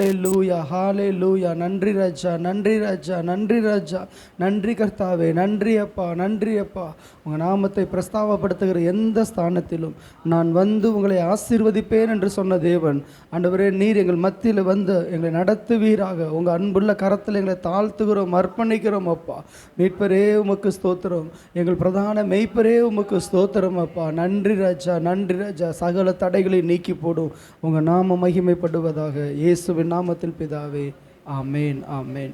ஹalleluya ஹalleluya. நன்றி ராஜா, நன்றி ராஜா, நன்றி ராஜா, நன்றி கர்த்தாவே, நன்றி அப்பா, நன்றி அப்பா. உங்கள் நாமத்தை பிரஸ்தாபப்படுத்துகிற எந்த ஸ்தானத்திலும் நான் வந்து உங்களை ஆசீர்வதிப்பேன் என்று சொன்ன தேவன், ஆண்டவரே நீர் எங்கள் மத்தியில் வந்து எங்களை நடத்துவீராக. உங்கள் அன்புள்ள கரத்தில் எங்களை தாழ்த்துகிறோம், அர்ப்பணிக்கிறோம் அப்பா. மீட்பரே உமக்கு ஸ்தோத்திரம், எங்கள் பிரதான மெய்ப்பரே உமக்கு ஸ்தோத்திரம் அப்பா. நன்றி ராஜா, நன்றி ராஜா. சகல தடைகளை நீக்கி போடும், உங்கள் நாம மகிமைப்படுவதாக. இயேசுவின் நாமத்தில் பிதாவே, ஆமேன், ஆமேன்.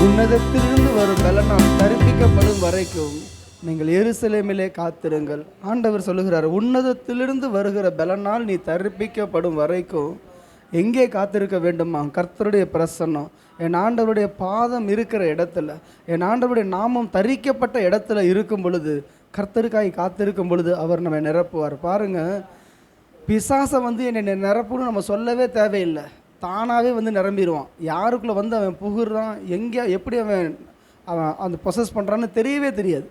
உன்னதத்திலிருந்து வரும் பலனால் தரிப்பிக்கப்படும் வரைக்கும் நீங்கள் எருசலேமிலே காத்திருங்கள். ஆண்டவர் சொல்லுகிறார், உன்னதத்திலிருந்து வருகிற பலனால் நீ தரிப்பிக்கப்படும் வரைக்கும் எங்கே காத்திருக்க வேண்டுமா? கர்த்தருடைய பிரசன்னம், என் ஆண்டவருடைய பாதம் இருக்கிற இடத்துல, என் ஆண்டவருடைய நாமம் தரிக்கப்பட்ட இடத்துல இருக்கும் பொழுது, கர்த்தருக்காய் காத்திருக்கும் பொழுது அவர் நம்ம நிரப்புவார். பாருங்கள், பிசாசை என்னை நிரப்புன்னு நம்ம சொல்லவே தேவையில்லை, தானாகவே நிரம்பிடுவான். யாருக்குள்ளே அவன் புகுறான், எங்கே எப்படி அவன் அந்த ப்ரொசஸ் பண்ணுறான்னு தெரியவே தெரியாது.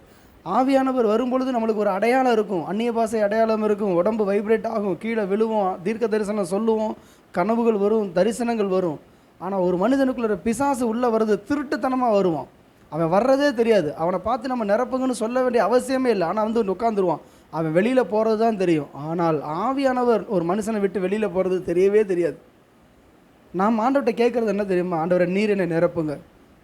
ஆவியானவர் வரும்பொழுது நம்மளுக்கு ஒரு அடையாளம் இருக்கும், அந்நிய பாஷை அடையாளம் இருக்கும், உடம்பு வைப்ரேட் ஆகும், கீழே விழுவோம், தீர்க்க தரிசனம் சொல்லுவோம், கனவுகள் வரும், தரிசனங்கள் வரும். ஆனால் ஒரு மனிதனுக்குள்ள பிசாசு உள்ளே வருது, திருட்டுத்தனமாக வருவான். அவன் வர்றதே தெரியாது. அவனை பார்த்து நம்ம நிரப்புங்கன்னு சொல்ல வேண்டிய அவசியமே இல்லை. ஆனால் வந்து உட்காந்துருவான். அவன் வெளியில் போகிறது தான் தெரியும். ஆனால் ஆவியானவர் ஒரு மனுஷனை விட்டு வெளியில் போகிறது தெரியவே தெரியாது. நாம் ஆண்டவர்கிட்ட கேட்குறது என்ன தெரியுமா? ஆண்டவரை நீர் என்னை நிரப்புங்க.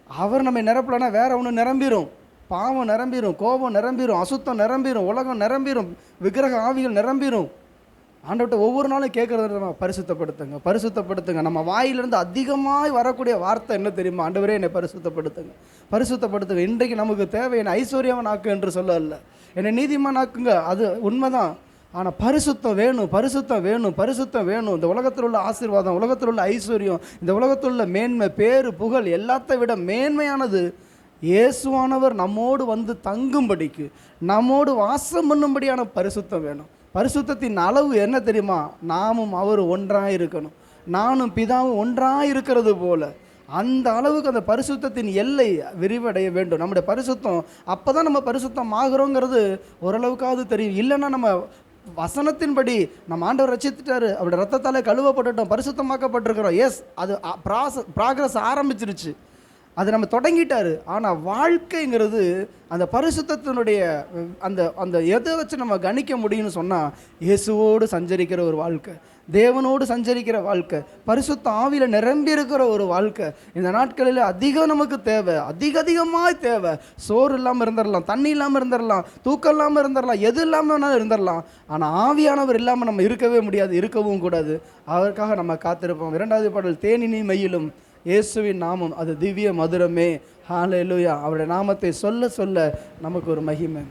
அவர் நம்ம நிரப்பலைன்னா வேற ஒன்று நிரம்பிடும். பாவம் நிரம்பிடும், கோபம் நிரம்பிடும், அசுத்தம் நிரம்பிடும், உலகம் நிரம்பிடும், விக்கிரக ஆவிகள் நிரம்பிடும். ஆண்டவர்கிட்ட ஒவ்வொரு நாளும் கேட்குறது நம்ம பரிசுத்தப்படுத்துங்க, பரிசுத்தப்படுத்துங்க. நம்ம வாயிலிருந்து அதிகமாக வரக்கூடிய வார்த்தை என்ன தெரியுமா? ஆண்டவரே என்னை பரிசுத்தப்படுத்துங்க, பரிசுத்தப்படுத்துங்க. இன்றைக்கு நமக்கு தேவை என்னை ஐஸ்வர்யவனாக்கு என்று சொல்லல, என்னை நீதிமானாக்குங்க, அது உண்மைதான். ஆனால் பரிசுத்தம் வேணும், பரிசுத்தம் வேணும், பரிசுத்தம் வேணும். இந்த உலகத்தில் உள்ள ஆசீர்வாதம், உலகத்தில் உள்ள ஐஸ்வர்யம், இந்த உலகத்தில் உள்ள மேன்மை, பேரு, புகழ் எல்லாத்தை விட மேன்மையானது இயேசுவானவர் நம்மோடு வந்து தங்கும்படிக்கு, நம்மோடு வாசம் பண்ணும்படியான பரிசுத்தம் வேணும். பரிசுத்தத்தின் அளவு என்ன தெரியுமா? நாமும் அவர் ஒன்றாக இருக்கணும், நானும் பிதாவும் ஒன்றாக இருக்கிறது போல. அந்த அளவுக்கு அந்த பரிசுத்தத்தின் எல்லை விரிவடைய வேண்டும். நம்முடைய பரிசுத்தம் அப்போ தான் நம்ம பரிசுத்தம் ஆகிறோங்கிறது ஓரளவுக்காவது தெரியும். இல்லைன்னா நம்ம வசனத்தின்படி நம்ம ஆண்டவர் ரட்சித்துட்டாரு, அவருடைய ரத்தத்தாலே கழுவப்பட்டுட்டோம், பரிசுத்தமாக்கப்பட்டிருக்கிறோம். எஸ், அது ப்ராக்ரஸ் ஆரம்பிச்சிருச்சு, அது நம்ம தொடங்கிட்டாரு. ஆனால் வாழ்க்கைங்கிறது அந்த பரிசுத்தத்தினுடைய அந்த அந்த எதை வச்சு நம்ம கணிக்க முடியும்னு சொன்னால், இயேசுவோடு சஞ்சரிக்கிற ஒரு வாழ்க்கை, தேவனோடு சஞ்சரிக்கிற வாழ்க்கை, பரிசுத்த ஆவியில் நிரம்பி இருக்கிற ஒரு வாழ்க்கை இந்த நாட்களில் அதிகம் நமக்கு தேவை, அதிகமாக தேவை. சோறு இல்லாமல் இருந்துடலாம், தண்ணி இல்லாமல் இருந்துடலாம், தூக்கம் இல்லாமல் இருந்துடலாம், எது இல்லாமல் வேணாலும் இருந்துடலாம். ஆனால் ஆவியானவர் இல்லாமல் நம்ம இருக்கவே முடியாது, இருக்கவும் கூடாது. அவருக்காக நம்ம காத்திருப்போம். 2வது பாடல், தேனினி மயிலும் இயேசுவின் நாமம் அது திவ்ய மதுரமே. ஹல்லேலூயா. அவருடைய நாமத்தை சொல்ல சொல்ல நமக்கு ஒரு மகிமை.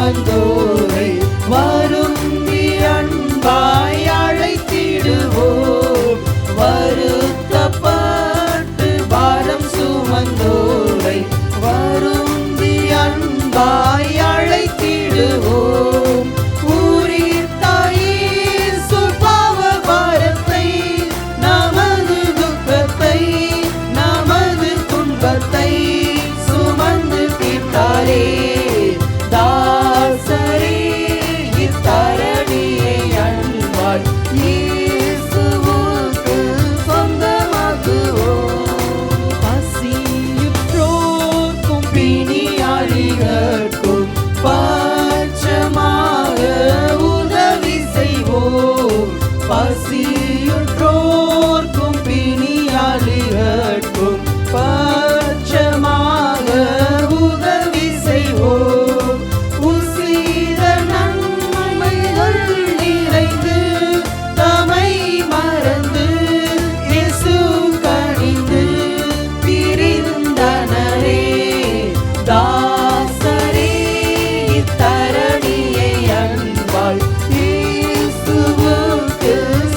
சுமந்தோரை வருந்தி அன்பாய் அழைத்திடுவோம். வருத்தப்பட்டு பாரம் சுமந்தோரை வருந்தி அன்பாய் அழைத்திடுவோம். தாசரே இத்தரணியை அன்பாய் இயேசுவுக்கு சொந்தமாக்குவோம். பசியுற்றோர்க்கும் பிணியாளிகட்கும் பட்சமாக உதவி செய்வோம். பசியுற்றோர்க்கும் பிணியாளிகட்கும் பட்சமாக உதவி செய்வோம். உசித நன்மைகள் நிறைந்து தமை மறந்து இயேசு கனிந்து பிரிந்தனரே. தாசரே இத்தரணியை அன்பாய் இயேசுவுக்கு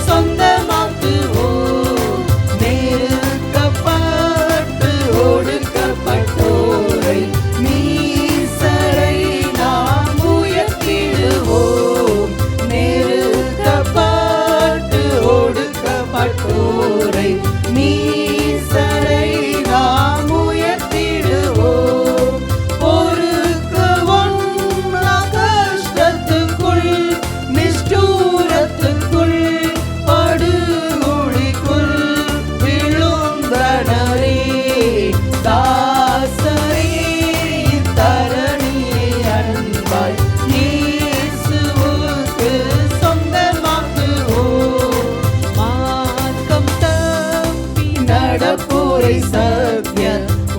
சொந்தமாக்குவோம். நெருக்கப்பட்டு ஒடுக்கப்பட்டோரை மீசரை நாம் உயர்த்திடுவோம். நெருக்கப்பட்டு ஒடுக்கப்பட்டோரை மீசரை நாம் உயர்த்திடுவோம். பொறுக்க ஒன்றா கஷ்டத்துக்குள் நிஷ்டூரத்துக்குள் படுகொழிக்குள் விழுந்தனரே. தாசரே இத்தரணியை அன்பாய் இயேசுவுக்கு சொந்தமாக்குவோம். மார்க்கம் தப்பி நடப்போரை சத்திய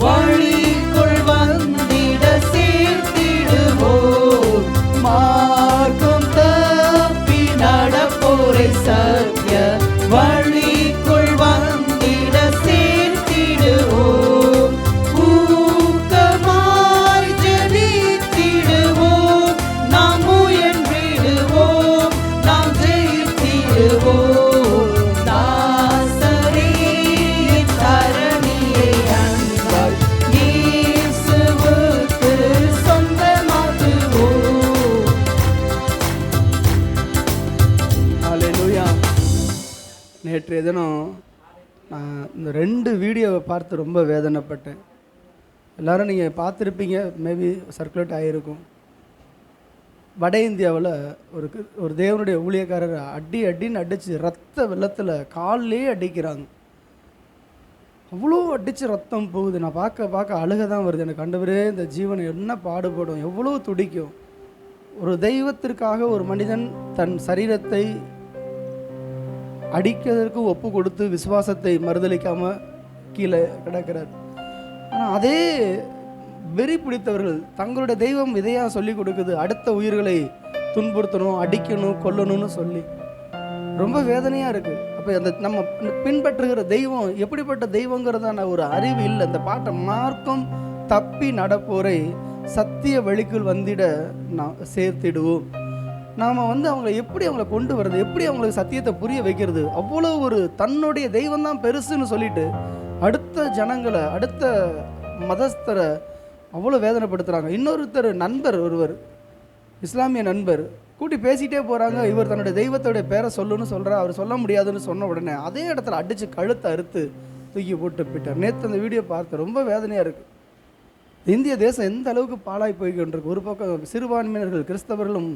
வழிக்குள் வந்திட சேர்த்திடுவோம். மார்க்கம் தப்பி நடப்போரை சத்திய வழிக்குள் வந்திட சேர்த்திடுவோம். ஊக்கமாய் ஜெபித்திடுவோம். நாம் முயன்றிடுவோம். நாம் ஜெயித்திடுவோம். தாசரே இத்தரணியை அன்பாய் இயேசுவுக்கு சொந்தமாக்குவோம். ஹல்லேலூயா. நேற்றைய தினம் நான் இந்த 2 வீடியோவை பார்த்து ரொம்ப வேதனைப்பட்டேன். எல்லோரும் நீங்கள் பார்த்துருப்பீங்க, மேபி சர்க்குலேட் ஆகியிருக்கும். வட இந்தியாவில் ஒரு தேவனுடைய ஊழியக்காரர் அடின்னு அடித்து ரத்த வெள்ளத்தில் காலிலே அடிக்கிறாங்க. அவ்வளோ அடித்து ரத்தம் போகுது. நான் பார்க்க அழுக தான் வருது. எனக்கு ஆண்டவரே, இந்த ஜீவனை என்ன பாடுபடும், எவ்வளோ துடிக்கும். ஒரு தெய்வத்திற்காக ஒரு மனிதன் தன் சரீரத்தை அடிக்கிறதுக்கு ஒப்பு கொடுத்து விசுவாசத்தை மறுதளிக்காமல் கீழே கிடக்கிறார். ஆனால் அதே வெறி பிடித்தவர்கள் தங்களுடைய தெய்வம் இதையாக சொல்லி கொடுக்குது, அடுத்த உயிர்களை துன்புறுத்தணும், அடிக்கணும், கொல்லணும்னு சொல்லி. ரொம்ப வேதனையாக இருக்குது. அப்போ அந்த நம்ம பின்பற்றுகிற தெய்வம் எப்படிப்பட்ட தெய்வங்கிறதான ஒரு அறிவு இல்லை. அந்த பாட்டை மார்க்கம் தப்பி நடப்போரை சத்திய வழிக்குள் வந்திட நான் சேர்த்திடுவோம். நாம் அவங்கள எப்படி அவங்கள கொண்டு வர்றது, எப்படி அவங்களுக்கு சத்தியத்தை புரிய வைக்கிறது. அவ்வளோ ஒரு தன்னுடைய தெய்வம் தான் பெருசுன்னு சொல்லிட்டு அடுத்த ஜனங்களை, அடுத்த மதஸ்தரை அவ்வளோ வேதனைப்படுத்துகிறாங்க. இன்னொருத்தர் நண்பர், ஒருவர் இஸ்லாமிய நண்பர் கூட்டி பேசிகிட்டே போகிறாங்க. இவர் தன்னுடைய தெய்வத்தோடைய பேரை சொல்லுன்னு சொல்கிறார். அவர் சொல்ல முடியாதுன்னு சொன்ன உடனே அதே இடத்துல அடித்து கழுத்தை அறுத்து தூக்கி போட்டு போயிட்டார். நேற்று அந்த வீடியோ பார்த்து ரொம்ப வேதனையாக இருக்குது. இந்திய தேசம் எந்த அளவுக்கு பாழாய் போய்கின்றிருக்கு. ஒரு பக்கம் சிறுபான்மையினர்கள், கிறிஸ்தவர்களும்,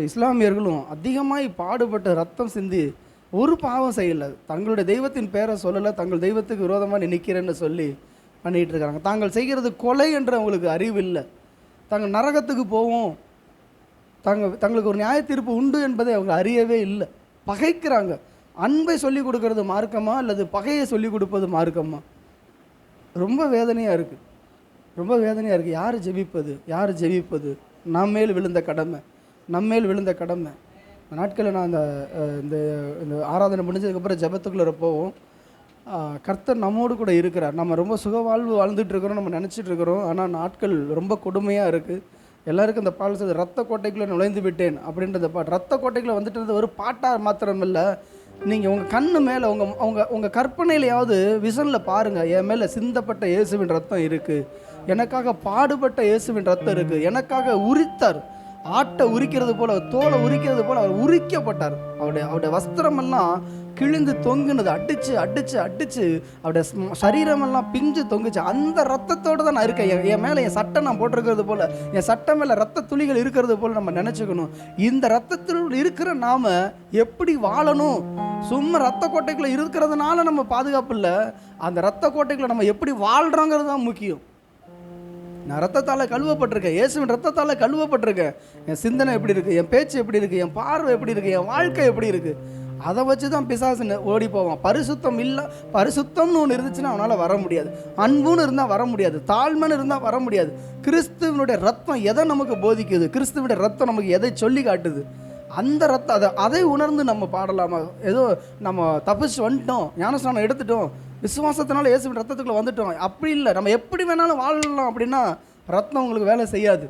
இஸ்லாமியர்களும் அதிகமாய் பாடுபட்டு ரத்தம் சிந்தி ஒரு பாவம் செய்யலை. தங்களுடைய தெய்வத்தின் பேரை சொல்லலை, தங்கள் தெய்வத்துக்கு விரோதமாக நிற்கிறேன்னு சொல்லி பண்ணிகிட்டு இருக்காங்க. தாங்கள் செய்கிறது கொலை என்று அவங்களுக்கு அறிவு இல்லை. தாங்கள் நரகத்துக்கு போவோம், தங்களுக்கு ஒரு நியாய தீர்ப்பு உண்டு என்பதை அவங்க அறியவே இல்லை. பகைக்கிறாங்க. அன்பை சொல்லிக் கொடுக்கறது மார்க்கமா அல்லது பகையை சொல்லிக் கொடுப்பது மார்க்கமா? ரொம்ப வேதனையாக இருக்குது, ரொம்ப வேதனையாக இருக்குது. யார் ஜெபிப்பது, யார் ஜெபிப்பது? நம்மேல் விழுந்த கடமை, நம்மேல் விழுந்த கடமை. இந்த நாட்களில் நான் இந்த ஆராதனை முடிஞ்சதுக்கப்புறம் ஜெபத்துக்குள்ளே போவோம். கர்த்தர் நம்மோடு கூட இருக்கிறார். நம்ம ரொம்ப சுகவாழ்வு வாழ்ந்துட்டு இருக்கிறோம், நம்ம நினச்சிட்டு இருக்கிறோம். ஆனால் நாட்கள் ரொம்ப கொடுமையாக இருக்குது. எல்லாருக்கும் இந்த பாடல் சொல்லுது, ரத்த கோட்டைக்குள்ளே நுழைந்து விட்டேன் அப்படின்ற பாட்டு. ரத்த கோட்டைக்குள்ளே வந்துட்டு ஒரு பாட்டாக மாத்திரம் இல்லை, நீங்கள் உங்கள் கண்ணு மேலே உங்கள் கற்பனையிலையாவது விசனில் பாருங்கள், என் மேலே சிந்தப்பட்ட இயேசுவின் ரத்தம் இருக்குது, எனக்காக பாடுபட்ட இயேசுவின் ரத்தம் இருக்குது, எனக்காக உரித்தார், ஆட்டை உரிக்கிறது போல், தோலை உரிக்கிறது போல் அவர் உரிக்கப்பட்டார். அவருடைய வஸ்திரமெல்லாம் கிழிந்து தொங்குனது, அடித்து அடித்து அடித்து அவருடைய சரீரமெல்லாம் பிஞ்சு தொங்குச்சு. அந்த ரத்தத்தோடு தான் நான் இருக்கேன். என் மேலே என் சட்டை நான் போட்டிருக்கிறது போல், என் சட்டை மேலே ரத்த துளிகள் இருக்கிறது போல் நம்ம நினச்சிக்கணும். இந்த ரத்தத்தில் இருக்கிற நாம் எப்படி வாழணும்? சும்மா ரத்த கோட்டைக்குள்ளே இருக்கிறதுனால நம்ம பாதுகாப்பு இல்லை, அந்த ரத்த கோட்டைக்குள்ளே நம்ம எப்படி வாழ்கிறோங்கிறது தான் முக்கியம். நான் ரத்தத்தால் கழுவப்பட்டிருக்கேன், இயேசுவின் ரத்தத்தால் கழுவப்பட்டிருக்கேன். என் சிந்தனை எப்படி இருக்குது, என் பேச்சு எப்படி இருக்குது, என் பார்வை எப்படி இருக்குது, என் வாழ்க்கை எப்படி இருக்குது, அதை வச்சு தான் பிசாசு ஓடி போவான். பரிசுத்தம்னு ஒன்று இருந்துச்சுன்னா அவனால் வர முடியாது. அன்புன்னு இருந்தால் வர முடியாது. தாழ்மைன்னு இருந்தால் வர முடியாது. கிறிஸ்துவனுடைய ரத்தம் எதை நமக்கு போதிக்குது, கிறிஸ்துவனுடைய ரத்தம் நமக்கு எதை சொல்லி காட்டுது, அந்த ரத்தம் அதை உணர்ந்து நம்ம பாடலாமா? ஏதோ நம்ம தப்பிச்சு வந்துட்டோம், ஞானஸ்நானம் எடுத்துட்டோம், விசுவாசத்தினால இயேசுவின் ரத்தத்துக்குள்ளே வந்துட்டோம், அப்படி இல்லை. நம்ம எப்படி வேணாலும் வாழலாம் அப்படின்னா ரத்தம் உங்களுக்கு வேலை செய்யாது.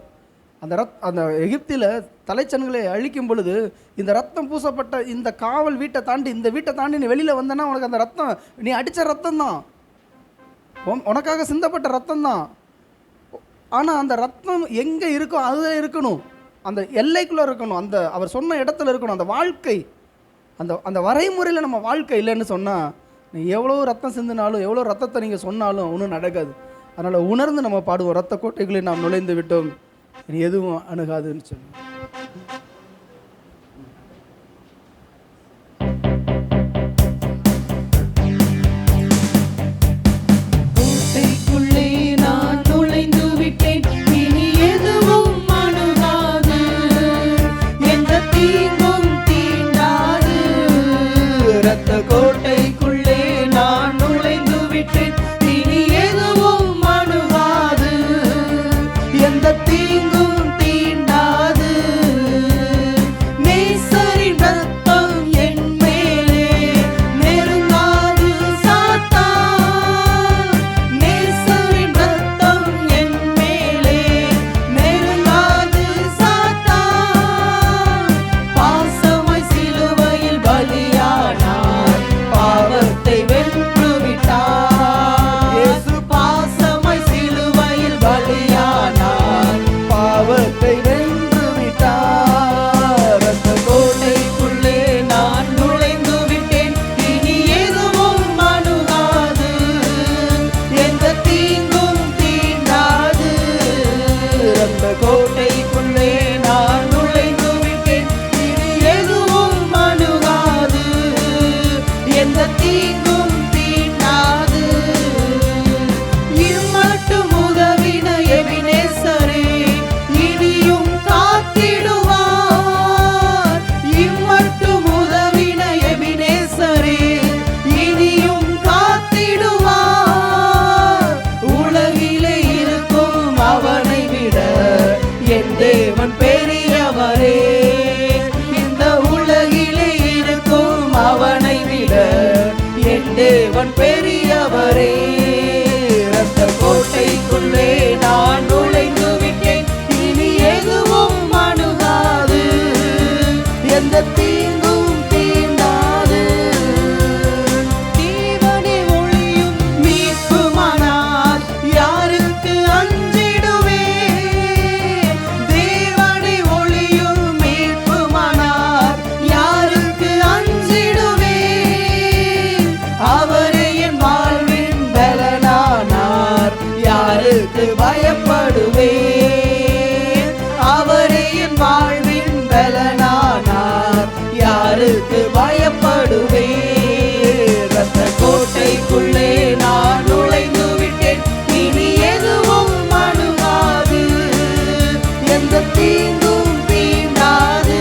அந்த எகிப்தில் தலைச்சன்களை அழிக்கும் பொழுது இந்த ரத்தம் பூசப்பட்ட இந்த காவல் வீட்டை தாண்டி, இந்த வீட்டை தாண்டி நீ வெளியில் வந்தனா உனக்கு அந்த ரத்தம், நீ அடித்த ரத்தம் தான், உனக்காக சிந்தப்பட்ட ரத்தம் தான். ஆனால் அந்த ரத்தம் எங்கே இருக்கோ அதுதான் இருக்கணும், அந்த எல்லைக்குள்ளே இருக்கணும், அந்த அவர் சொன்ன இடத்துல இருக்கணும். அந்த வாழ்க்கை, அந்த வரைமுறையில் நம்ம வாழ்க்கை இல்லைன்னு சொன்னால் நீ எவ்வளோ ரத்தம் சிந்தினாலும், எவ்வளோ ரத்தத்தை நீங்கள் சொன்னாலும் ஒன்றும் நடக்காது. அதனால் உணர்ந்து நம்ம பாடுவோம், ரத்த கோட்டைகளில் நாம் நுழைந்து விட்டோம், இனி எதுவும் அணுகாதுன்னு சொல்லி. தேவன் பெரியவரே, ரத்த கோட்டைக்குள்ளே நான் நுழைந்து விட்டேன், இனி எதுவும் அணுகாது, எந்த தீங்கும் தீண்டாது. தேவனே ஒளியும் மீட்புமானார், யாருக்கு அஞ்சிடுவே? தேவனே ஒளியும் மீட்புமானார், யாருக்கு அஞ்சிடுவே? அவரே என் வாழ்வின் பலனானார், யாருக்கு பயப்படுவே? அவரே என் வாழ்வின் பலனானார், யாருக்கு பயப்படுவே? ரத்த கோட்டைக்குள்ளே நான் நுழைந்து விட்டேன், இனி எதுவும் அணுகாது, எந்த தீங்கும் தீண்டாது.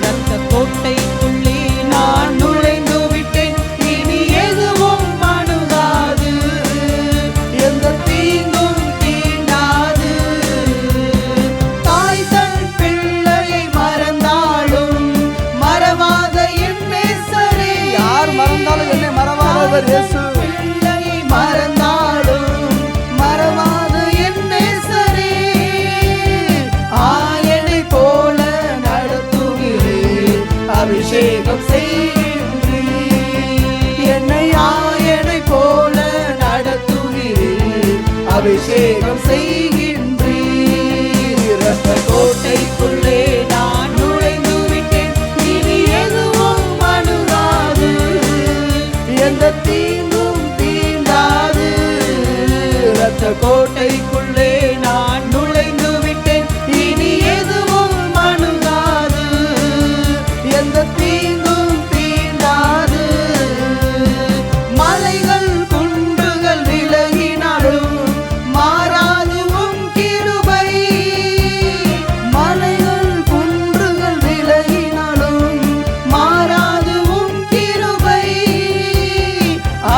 ரத்த கோட்டைக்குள்ளே நான் நுழைந்து விட்டேன், இனி எதுவும் அணுகாது, எந்த தீங்கும் தீண்டாது. தாய் தன் பிள்ளையை மறந்தாலும் மறவாத என் நேசரே, நல்லவர் இயேசு. பிள்ளையை மறந்தாலும் மறவாத என் நேசரே, ஆயனை போல நடத்துகிறீர், அபிஷேகம் செய்கின்றீர். என்னை ஆயனை போல நடத்துகிறீர், அபிஷேகம் செய்கின்றீர். ரத்த கோட்டைக்குள்ளே நான் நுழைந்து விட்டேன், இனி எதுவும் அணுகாது, எந்த தீங்கும் தீண்டாது. ரத்த கோட்டைக்குள்ளே நான் நுழைந்து விட்டேன், இனி எதுவும் அணுகாது, எந்த தீங்கும் தீண்டாது. மலைகள் குன்றுகள் விலகினாலும் மாறாது உம் கிருபை. மலைகள் குன்றுகள் விலகினாலும் மாறாது உம் கிருபை.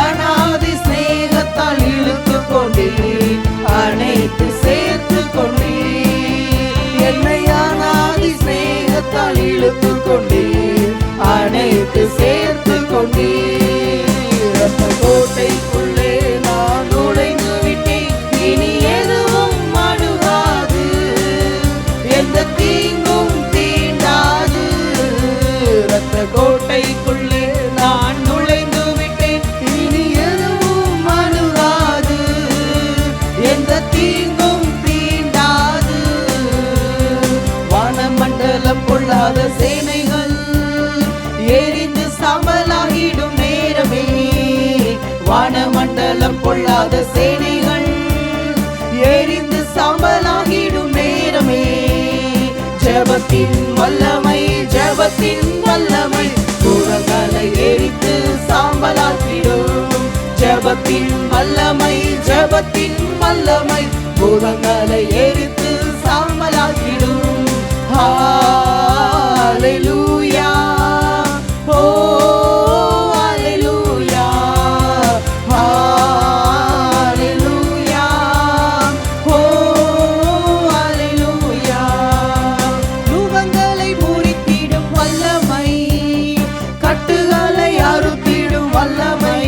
அநாதி சிநேகத்தால் இழுத்து கொண்டீர், அனைத்து சேர்த்து கொண்டீர். என்னை அநாதி சிநேகத்தால் இழுத்து கொண்டீர், அனைத்து சேர்த்து கொண்டீர். ரத்த கோட்டைக்குள்ளே நான் நுழைந்து விட்டேன், இனி எதுவும் அணுகாது, எந்த தீங்கும் தீண்டாது. ரத்த கோட்டைக்குள்ளே நான் நுழைந்து விட்டேன், இனி எதுவும் அணுகாது, எந்த தீங்கும் தீண்டாது. வானமண்டலம் பொல்லாத சேனைகள் எரிந்து சாம்பலாகிடும் நேரமே, வானமண்டலம் பொல்லாத சேனைகள் எரிந்து சாம்பலாகிடும் நேரமே. ஜெபத்தின் வல்லமை, ஜெபத்தின் வல்லமை பூதங்களை எரித்து சாம்பலாக்கிடும். ஜெபத்தின் வல்லமை, ஜெபத்தின் வல்லமை பூதங்களை எரித்து சாம்பலாக்கிடும். ஹalleluya, ஓ ஹalleluya, ஹalleluya, ஓ ஹalleluya. நுகங்களை முறித்திடும் வல்லமை, கட்டுகளை அறுத்திடும் வல்லமை.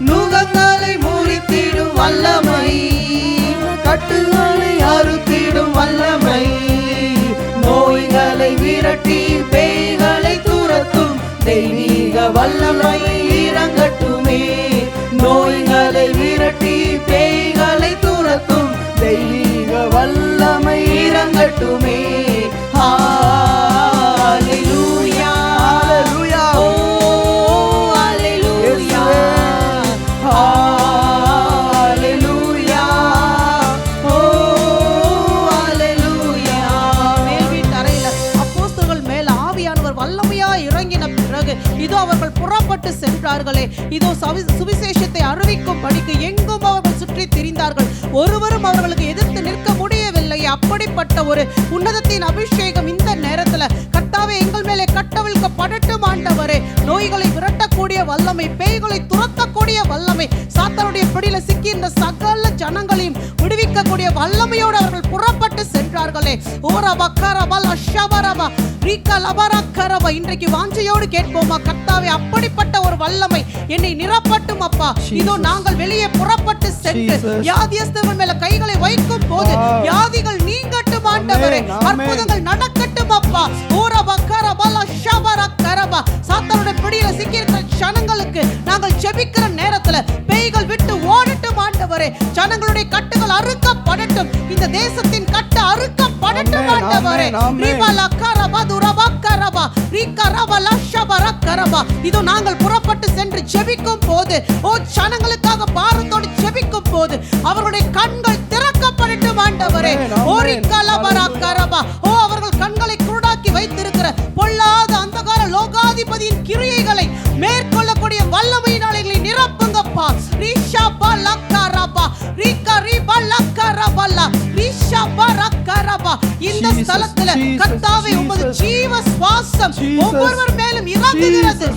நுகங்களை முறித்திடும் வல்லமை, கட்டுகளை அறுத்திடும் வல்லமை. நோய்களை விரட்டி பேய்களை துரத்தும் தெய்வீக வல்லமை இறங்கட்டுமே. நோய்களை விரட்டி பேய்களை துரத்தும் தெய்வீக வல்லமை இறங்கட்டுமே. ஹalleluya, ஹalleluya. ஓ ஹalleluya, ஹalleluya, ஓ ஹalleluya. மேல் வீட்டறையில அப்போஸ்தலர்கள் மேல் ஆவியானவர் வல்லமையாய் இறங்கின பிறகு இதோ அவர்கள் புறப்பட்டு சென்றார்களே. இதோ சுவிசேஷத்தை அறிவிக்கும் படிக்கு எங்கும் அவர்கள் சுற்றி திரிந்தார்கள். ஒருவரும் அவர்களுக்கு எதிர்த்து நிற்க முடியவில்லை. அப்படிப்பட்ட ஒரு உன்னதத்தின் அபிஷேகம் இந்த நேரத்துல கர்த்தாவே எங்கள் மேலே கட்டவிழ்க்கப்படட்டும் ஆண்டவரே. நோய்களை விரட்டக்கூடிய வல்லமை, பேய்களை துரத்தக்கூடிய வல்லமை, சாத்தானுடைய பிடியில சிக்கி இந்த சகல ஜனங்களையும் விடுவிக்கக்கூடிய வல்லமையோடு அவர்கள் புறப்பட்டு சென்றார்களே. ஓரபா கரபா லஷபரபா ரீகா லபரா கரபா. இன்றைக்கு வாஞ்சையோடு கேட்போமா, கர்த்தாவே அப்படிப்பட்ட ஒரு வல்லமை என்னை நிரப்பட்டும் அப்பா. இதோ நாங்கள் வெளியே புறப்பட்டு சென்று வியாதியஸ்தர்கள் மேல கைகளை வைக்கும் போது வியாதிகள் நீங்கட்டும் ஆண்டவரே. அற்புதங்கள் நடக்கட்டும் அப்பா. ஓரபா கரபா லஷபரா கரபா. சாத்தானுடைய பிடியில சிக்கி இருக்கிற ஜனங்களுக்கு நாங்கள் ஜெபிக்கிற நேரத்துல பேய்கள் விட்டு ஓடட்டும் ஆண்டவரே. ஜனங்களுடைய கட்டுகள் அறுக்கப்படட்டும். இந்த தேசத்தின் கட்டு அறுக்கப்படட்டும் ஆண்டவரே. ரிபலா கரபா துரபா கரபா ரீகா ரபலா ஷபரா கரபா. இதோ நாங்கள் புறப்பட்டு சென்று ஜெபிக்கும் போது, ஓ ஜனங்களுக்காக பாரத்தோடு ஜெபிக்கும் போது அவர்களுடைய கண்கள் திறக்கப்படட்டும் ஆண்டவரே. ஓரிகா லபரா கரபா. ஓ அவர்கள் கண்களை குருடாக்கி வைத்திருக்கிற பொல்லாத அந்தகார லோகாதிபதியின் கிரியைகளை மேற்கொள்ளக்கூடிய வல்லமையினாலே எங்களை நிரப்புங்கப்பா. ரிஷபா லக்கரபா ரீகா ரிபா லக்கரபலா ரிஷபா ரக்கரபா. இந்த ஸ்தலத்துல கர்த்தாவே உமது ஜீவ சுவாசம் ஒவ்வொருவர் மேலும் இறங்குகிறது.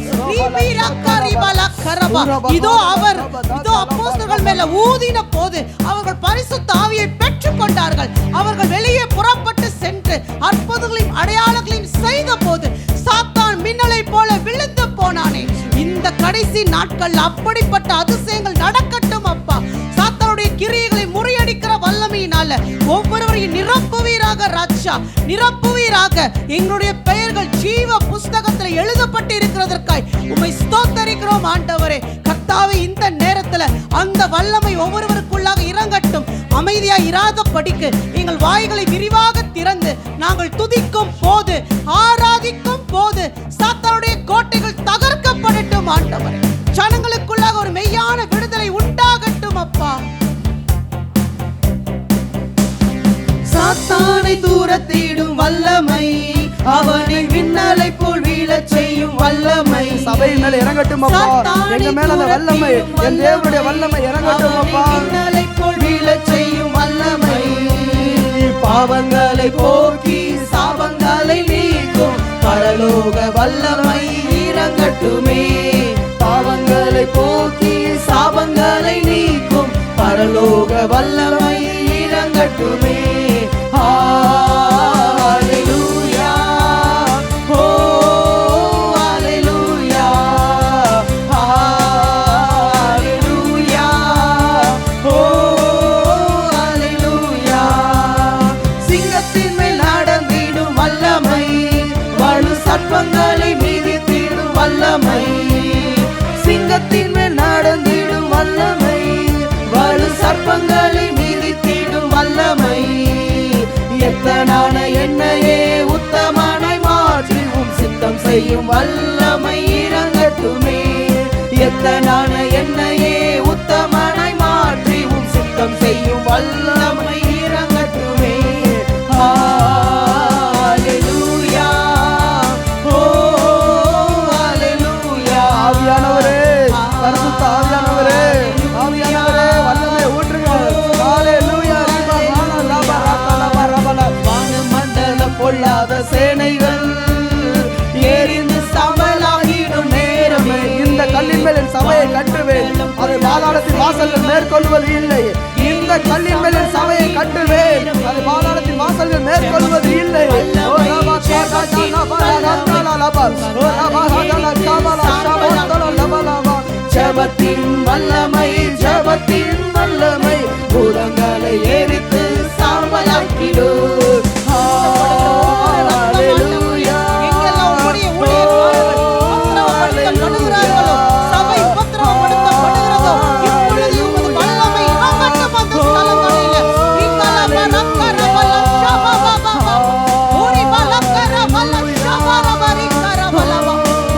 இதோ அவர் இதோ அப்போஸ்தலர்கள் மேல ஊதின போது அவர்கள் பரிசுத்த ஆவியை பெற்றுக் கொண்டார்கள். அவர்கள் வெளியே புறப்பட்டு சென்று அற்புதங்களையும் அடையாளங்களையும் செய்த போது சாத்தான் மின்னலை போல விழுந்து போனானே. இந்த கடைசி நாட்கள் அப்படிப்பட்ட அதிசயங்கள் நடக்கட்டும் அப்பா. சாத்தானுடைய கிரியைகளை முறியடிக்கிற வல்லமையினால ஒவ்வொருவரையும் நிரப்புவீராக ராஜா, நிரப்புவீராக. எங்களுடைய பெயர்கள் ஜீவ புஸ்தகத்தில் எழுதப்பட்டு இருக்கிறதற்காய் உம்மை ஸ்தோத்தரிக்கிறோம் ஆண்டவரே. கர்த்தாவே, இந்த நேரத்துல அந்த வல்லமை ஒவ்வொருவருக்குள்ளாக இறங்கட்டும். அமைதியா இராத படிக்கு எங்கள் வாய்களை விரிவாக திறந்து நாங்கள் துதிக்கும் போது, ஆராதிக்கும் போது சாத்தானுடைய கோட்டைகள் தகர்க்கப்படட்டும் ஆண்டவரே. ஜனங்களுக்குள்ளாக ஒரு மெய்யான விடுதலை உண்டாகட்டும் அப்பா. சாத்தானை தூரத்திடும் வல்லமை, அவனை விண்ணலை போல் வீழச் செய்யும் வல்லமை சபை மேல இறங்கட்டும் அப்பா. எங்க மேல அந்த வல்லமை, என் தேவனுடைய வல்லமை இறங்கட்டும் அப்பா. விண்ணலை போல் வீழச் செய்யும் வல்லமை, பாவங்களை போக்கி சாபங்களை நீக்கும் பரலோக வல்லமை இறங்கட்டுமே. பாவங்களை போக்கி சாபங்களை நீக்கும் பரலோக வல்லமை இறங்கட்டுமே. ஹalleluya, ஓ ஹalleluya, ஹalleluya, ஓ ஹalleluya. சிங்கத்தின் மேல் நடந்திடும் வல்லமை, வலு சர்ப்பங்களை மிதித்திடும் வல்லமை. சிங்கத்தின் மேல் நடந்திடும் வல்லமை, வலு சர்ப்பங்களை மிதித்திடும் வல்லமை. எத்தனான என்னையே உத்தமனாய் மாற்றி உம் சித்தம் செய்யும் வல்லமை இறங்கட்டுமே. எத்தனான என்னையே உத்தமனாய் மாற்றி உம் சித்தம் செய்யும் வல்லமை இறங்கட்டுமே. ஹalleluya, ஓ ஹalleluya. ஆவியானவரே, பரிசுத்த ஆவியானவரே, ஆவியானவரே வல்லமை ஊற்றுங்க. ஹalleluya. வானமண்டல பொல்லாத சேனைகள் எரிந்து சமலாகிடும் நேரமே. இந்த கல்லின் மேல் என் சபையை கட்டுவேன், அதை பாதாளத்தின் வாசல்கள் மேற்கொள்வது இல்லை. இந்த கல்லின் மேல் என் சபையை கட்டுவேன், அதை பாதாளத்தின் வாசல்கள் மேற்கொள்வது இல்லை. ஜபத்தின் வல்லமை, ஜபத்தின் வல்லமை பூதங்களை எரித்து சாம்பலாக்கிடு. ஹalleluya. எங்கெல்லாம் உம்முடைய ஊழியக்காரர்கள் உபத்திரவப்படுத்தப்படுகிறார்களோ, சபை உபத்திரவப்படுத்தப்படுகிறதோ, இப்பொழுது உமது வல்லமை இறங்கட்டும் அந்த ஸ்தலங்களிலே. இங்கலபரக்கரபல ஷபபபப, ஓரிபலக்கரபல ஷபரபரிக்கரபலப,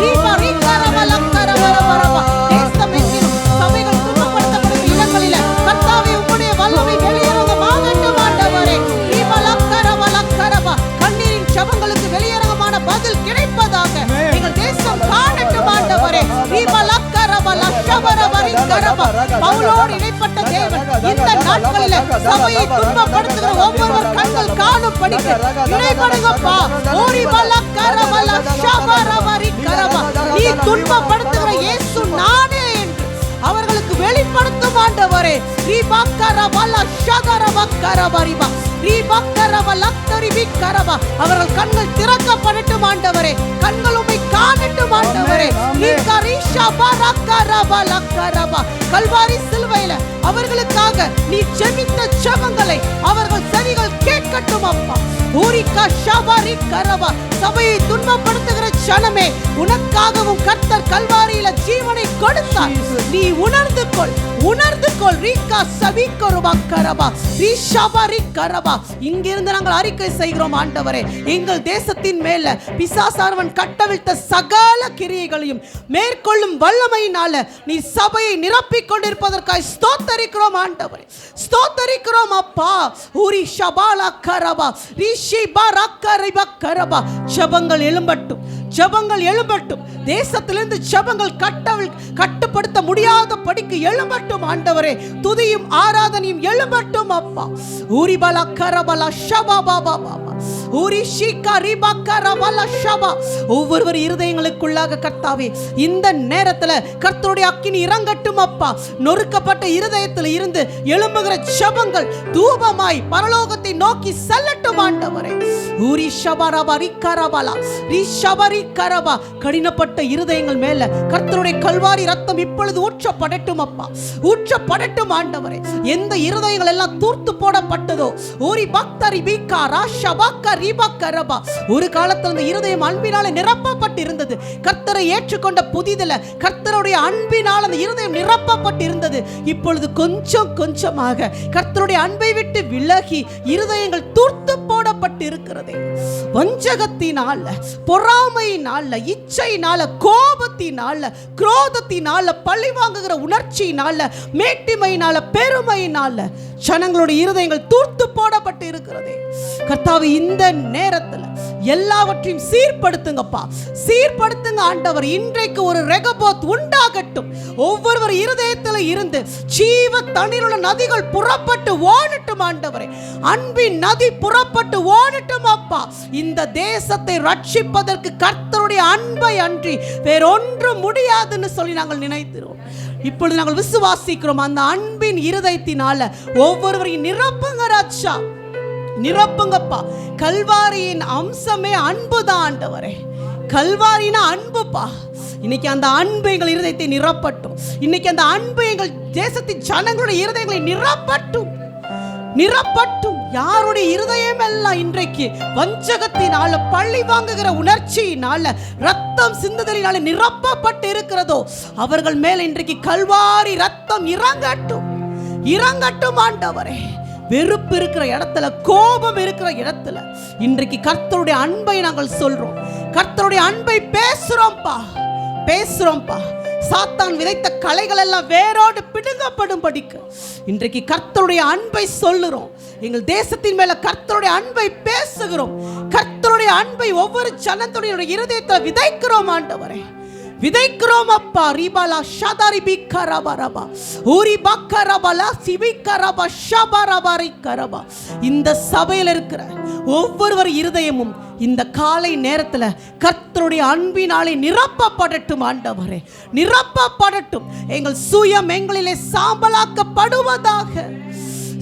ரிபரிக்கரபலக்கரபரபரப. தேசமெங்கிலும் சபைகள் துன்பப்படுத்தப்படும் இடங்களிலே கர்த்தாவே உம்முடைய வல்லமை வெளியிறங்கமாகட்டும் ஆண்டவரே. ரிபலக்கரபலக்கரப, கண்ணீரின் ஜெபங்களுக்கு வெளியிறங்கமான பதில் கிடைப்பதாக எங்கள் தேசம் காணட்டும் ஆண்டவரே. ரிபலக்கரபல ஷபரபரிக்கரப. பவுலோடு இடைப்பட்ட தேவன் இந்த நாட்களிலே சபையை துன்பப்படுத்துகிற ஒவ்வொருவர் கண்கள் காணும்படிக்கு இடைபடுங்கப்பா. ஓரிபலக்கரபல ஷபரபரிக்கரப. நீ துன்பப்படுத்துகிற இயேசு நானே என்று அவர்களுக்கு வெளிப்படுத்தும் ஆண்டவரே. ரிபக்கரபல ஷகரபக்கரபரிப, ரிபக்கரபலக்தரிபிக்கரப. அவர்கள் கண்கள் திறக்கப்படட்டும் ஆண்டவரே, கண்கள் உம்மை காணட்டும் ஆண்டவரே. ரிகரிஷபரக்கரபலக்கரப. கல்வாரி சிலுவையில அவர்களுக்காக நீ ஜெபித்த ஜெபங்களை அவர்கள் செவிகள் கேட்கட்டும் அப்பா. ஊரிகா ஷபரிக்கரப. சபையை துன்பப்படுத்துகிற ஜனமே, உனக்காகவும் கர்த்தர் கல்வாரியில ஜீவனை கொடுத்தார். நீ உணர்ந்து கொள், உணர்ந்து கொள். ரிகா சபிக்கரபக்கரப, ரிஷபரிக்கரப. இங்கிருந்து நாங்கள் அறிக்கை செய்கிறோம் ஆண்டவரே, எங்கள் தேசத்தின் மேல பிசாசானவன் கட்டவிழ்த்த சகல கிரியைகளையும் மேற்கொள்ளும் வல்லமையினால நீ சபையை நிரப்பிக் கொண்டிருப்பதற்காக ஸ்தோத்தரிக்கிறோம் ஆண்டவரே, ஸ்தோத்தரிக்கிறோம் அப்பா. ஊரி ஷபாலக்கரப, ரிஷிபரக்கரிபக்கரப. ஜெபங்கள் எழும்பட்டும், ஜெபங்கள் எழும்பட்டும். தேசத்திலிருந்து ஜெபங்கள் கட்டுப்படுத்த முடியாத படிக்கு எழும்பட்டும் ஆண்டவரே. துதியும் ஆராதனையும் எழும்பட்டும் அப்பா. ஊரிபல கரபல ஷபாபாபாபா. ஒவ்வொருவர் இருதயங்களுக்குள்ளாக கர்த்தாவே இந்த நேரத்துல கர்த்தருடைய அக்கினி இறங்கட்டும் அப்பா. நொறுக்கப்பட்ட இருதயத்தில் இருந்து எழும்புகிற ஜெபங்கள் தூபமாய் பரலோகத்தை நோக்கி செல்லட்டும் ஆண்டவரே. கடினப்பட்ட இருதயங்கள் மேல கர்த்தருடைய கல்வாரி ரத்தம் இப்பொழுது ஊற்றப்படட்டும் அப்பா, ஊற்றப்படட்டும் ஆண்டவரே. எந்த இருதயங்கள் எல்லாம் தூர்த்து போடப்பட்டதோ ஒரு காலத்தில் அந்த இருதயம் அன்பினால நிரப்பப்பட்டு இருந்தது. கர்த்தரை ஏற்றுக்கொண்ட புதிதில கர்த்தருடைய அன்பினால் அந்த இருதயம் நிரப்பப்பட்டு இருந்தது. இப்பொழுது கொஞ்சம் கொஞ்சமாக கர்த்தருடைய அன்பை விட்டு விலகி இருதயங்கள் தூர்த்து போடப்பட்டு இருக்கிறது. வஞ்சகத்தினால, பொறாமையினால, இச்சையினால, கோபத்தினால, குரோதத்தினால, பழி வாங்குகிற உணர்ச்சியினால, மேட்டிமையினால, பெருமையினால ஜனங்களுடைய இருதயங்கள் தூர்த்து போடப்பட்டு இருக்கிறது. கர்த்தாவே இந்த நேரத்தில் எல்லாவற்றையும் சீர்படுத்துங்கப்பா, சீர்படுத்துங்க ஆண்டவர். இன்றைக்கு ஒரு ரெகபோத் உண்டாகட்டும். ஒவ்வொருவர் இருதயத்தில் இருந்து ஜீவ தண்ணீருள்ள நதிகள் புறப்பட்டு ஓடட்டும் ஆண்டவரே. அன்பின் நதி புறப்பட்டு ஓடட்டும் அப்பா. இந்த தேசத்தை ரட்சிப்பதற்கு கர்த்தருடைய அன்பை அன்றி வேறொன்றும் முடியாதுன்னு சொல்லி நாங்கள் நினைக்கிறோம். இப்பொழுது நாங்கள் விசுவாசிக்கிறோம். அந்த அன்பின் இருதயத்தினால ஒவ்வொருவரையும் நிரப்புங்க ராஜா, நிரப்புங்கப்பா. கல்வாரியின் அம்சமே அன்புதான் ஆண்டவரே. கல்வாரினா அன்புப்பா. இன்னைக்கு அந்த அன்பு எங்கள் இருதயத்தை நிரப்பட்டும். இன்னைக்கு அந்த அன்பு எங்கள் தேசத்தின் ஜனங்களுடைய இருதயங்களை நிரப்பட்டும், நிரப்பட்டும். யாருடைய இருதயம் எல்லாம் இன்றைக்கு வஞ்சகத்தினால, பழி வாங்குகிற உணர்ச்சியினால, ரத்தம் சிந்துதலினால நிரப்பப்பட்டு இருக்கிறதோ அவர்கள் மேல இன்றைக்கு கல்வாரி ரத்தம் இறங்கட்டும், இறங்கட்டும் ஆண்டவரே. வெறுப்பு இருக்கிற இடத்துல, கோபம் இருக்கிற இடத்துல இன்றைக்கு கர்த்தருடைய அன்பை நாங்கள் சொல்றோம். கர்த்தருடைய அன்பை பேசுறோம்பா, பேசுறோம்பா. சாத்தான் விதைத்த களைகள் எல்லாம் வேரோடு பிடுங்கப்படும் படிக்க இன்றைக்கு கர்த்தருடைய அன்பை சொல்லுறோம். எங்கள் தேசத்தின் மேல கர்த்தருடைய அன்பை பேசுகிறோம். கர்த்தருடைய அன்பை ஒவ்வொரு ஜனத்துடைய இருதயத்தில் விதைக்கிறோம் ஆண்டவரே, விதைக்கிறோம் அப்பா. ரிபாலா ஷதாரி பிக்கரபரபா ஊரி பக்கரபலா சிபிக்கரபா ஷபரபரி கரபா. இந்த சபையில் இருக்கிற ஒவ்வொருவர் இருதயமும் இந்த காலை நேரத்தில் கர்த்தருடைய அன்பினாலே நிரப்பப்படட்டும் ஆண்டவரே, நிரப்பப்படட்டும். எங்கள் சுயம் எங்களிலே சாம்பலாக்கப்படுவதாக,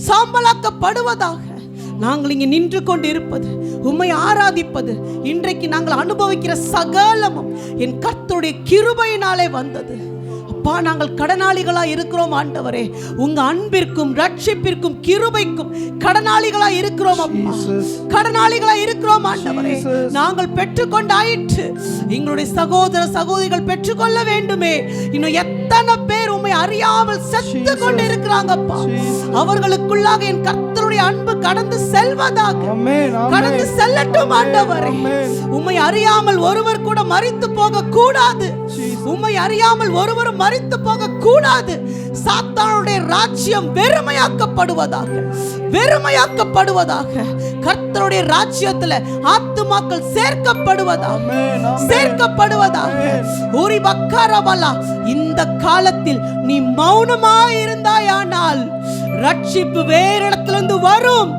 சாம்பலாக்கப்படுவதாக. நாங்கள் இங்கே நின்று கொண்டு இருப்பது, உம்மை ஆராதிப்பது, இன்றைக்கு நாங்கள் அனுபவிக்கிற சகலமும் என் கர்த்தருடைய கிருபையினாலே வந்தது அப்பா. நாங்கள் கடனாளிகளா இருக்கிறோம் ஆண்டவரே. உங்க அன்பிற்கும் ரட்சிப்பிற்கும் கிருபைக்கும் கடனாளிகளா இருக்கிறோம் அப்பா, கடனாளிகளா இருக்கிறோம் ஆண்டவரே. நாங்கள் பெற்றுக்கொண்டாயிற்று, எங்களுடைய சகோதர சகோதரிகள் பெற்றுக்கொள்ள வேண்டுமே. இன்னும் எத்தனை பேர் உம்மை அறியாமல் செத்து கொண்டு இருக்கிறாங்கப்பா. அவர்களுக்குள்ளாக என் கர்த்தருடைய அன்பு கடந்து செல்வதாக, கடந்து செல்லட்டும் ஆண்டவரே. உம்மை அறியாமல் ஒருவர் கூட மரித்து போக கூடாது, உம்மை அறியாமல் ஒருவரும் மரித்து போக கூடாது. சாத்தானுடைய ராஜ்யம் வெறுமையாக்கப்படுவதாக, வெறுமையாக்கப்படுவதாக. கர்த்தருடைய ராஜ்யத்தில் ஆத்துமாக்கள் சேர்க்கப்படுவதாக, சேர்க்கப்படுவதாக. ஊரி பக்கரபலா. இந்த காலத்தில் நீ மௌனமாய் இருந்தாயானால் ரட்சிப்பு வேறு இடத்திலிருந்து வரும்.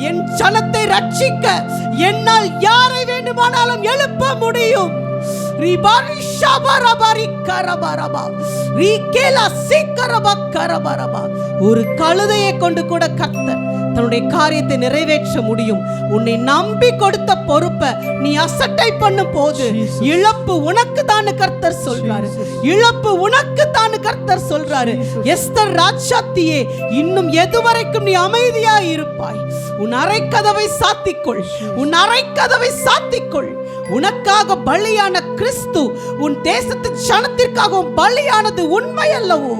என் ஜனத்தை ரட்சிக்க என்னால் யாரை வேண்டுமானாலும் எழுப்ப முடியும். ஒரு கழுதையை கொண்டு கூட கர்த்தர் தன்னுடைய காரியத்தை நிறைவேற்ற முடியும். உன்னை நம்பி கொடுத்த பொறுப்பை நீ அசட்டை பண்ணும் போது இழப்பு உனக்கு தான் கர்த்தர் சொல்றாரு, இழப்பு உனக்கு தான் கர்த்தர் சொல்றாரு. எஸ்தர் ராஜாத்தியே, இன்னும் எதுவரைக்கும் நீ அமைதியா இருப்பாய்? உன் அறைக்கதவை சாத்திக்கொள், உன் அறைக்கதவை சாத்திக்கொள். உனக்காக பலியான கிறிஸ்து உன் தேசத்து ஜனத்திற்காகவும் பலியானது உண்மை அல்லவோ?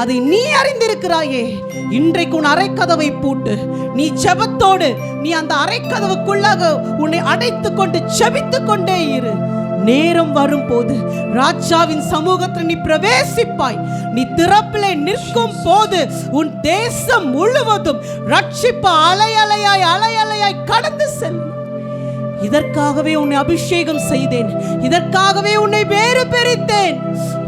அதை நீ அறிந்திருக்கிறாயே. இன்றைக்கு உன் அறைக்கதவை பூட்டு. நீ ஜெபத்தோடு நீ அந்த அறைக்கதவுக்குள்ளாக உன்னை அடைத்துக் கொண்டு ஜெபித்துக் கொண்டே இரு. நேரம் வரும்போது ராஜாவின் சமூகத்தில் நீ பிரவேசிப்பாய். நீ திறப்பிலே நிற்கும் போது உன் தேசம் முழுவதும் ரட்சிப்பு அலையலையாய் அலையலையாய் கடந்து செல்லும். இதற்காகவே உன்னை அபிஷேகம் செய்தேன், இதற்காகவே உன்னை வேறு பிரித்தேன்.